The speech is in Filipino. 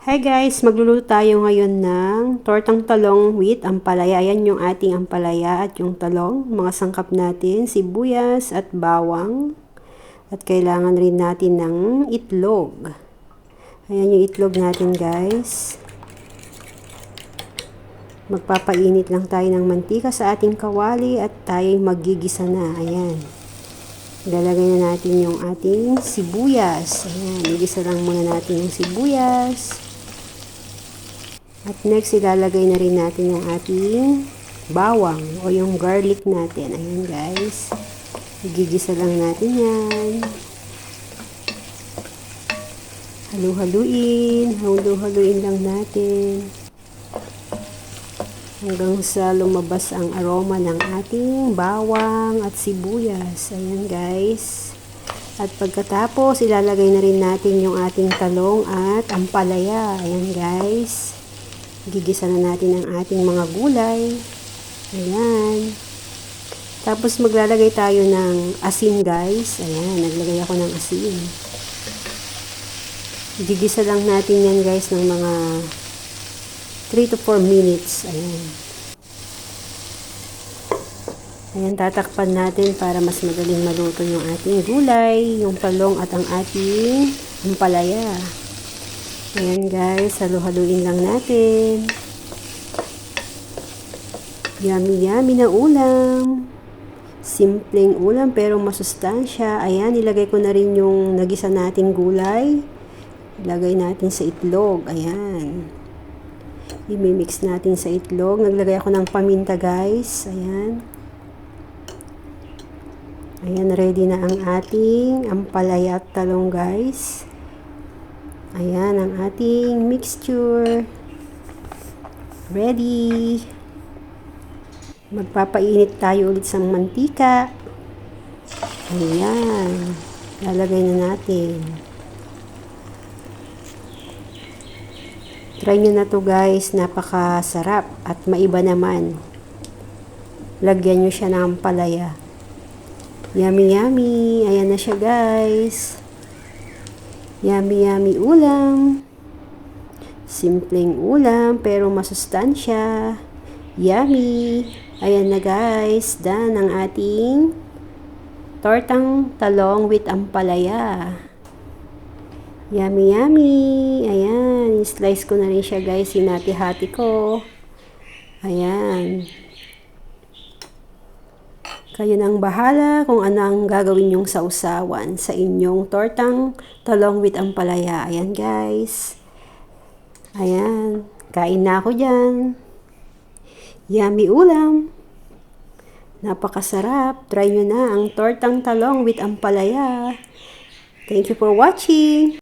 Hi guys, magluluto tayo ngayon ng tortang talong with ampalaya. Ayan yung ating ampalaya at yung talong. Mga sangkap natin, sibuyas at bawang. At kailangan rin natin ng itlog. Ayan yung itlog natin guys. Magpapainit lang tayo ng mantika sa ating kawali at tayo magigisa na. Ayan. Ilalagay na natin yung ating sibuyas. Ayan, igisa lang muna natin yung sibuyas. At next, ilalagay na rin natin yung ating bawang o yung garlic natin. Ayan guys. Igigisa lang natin yan. Halu-haluin. Halu-haluin lang natin. Hanggang sa lumabas ang aroma ng ating bawang at sibuyas. Ayan guys. At pagkatapos, ilalagay na rin natin yung ating talong at ampalaya. Ayan guys. Gigisa na natin ang ating mga gulay. Ayan. Tapos maglalagay tayo ng asin guys. Ayan, naglagay ako ng asin. Gigisa lang natin yan guys ng mga 3 to 4 minutes. Ayan. Ayan, tatakpan natin para mas madaling maluto yung ating gulay, yung talong at ang ating ampalaya. Ayan guys, halu-haluin lang natin. Yummy yummy na ulam. Simpleng ulam pero masustansya. Ayan, ilagay ko na rin yung nagisa nating gulay. Ilagay natin sa itlog. Ayan. I-mix natin sa itlog. Naglagay ako ng paminta guys. Ayan. Ayan, ready na ang ating ampalaya at talong guys. Ayan ang ating mixture. Ready. Magpapainit tayo ulit sa mantika. Ayan. Lalagay na natin. Try nyo na to guys. Napakasarap at maiba naman. Lagyan nyo siya ng ampalaya. Yummy yummy. Ayan na siya guys. Yummy yummy ulam. Simpleng ulam pero masustansya. Yummy. Ayan na guys. Done ang ating tortang talong with ampalaya. Yummy yummy. Ayan. Slice ko na rin siya guys. Hinati-hati ko. Ayan. Kayo nang bahala kung ano ang gagawin nyong sausawan sa inyong tortang talong with ampalaya. Ayan guys. Ayan. Kain na ako dyan. Yummy ulam. Napakasarap. Try nyo na ang tortang talong with ampalaya. Thank you for watching.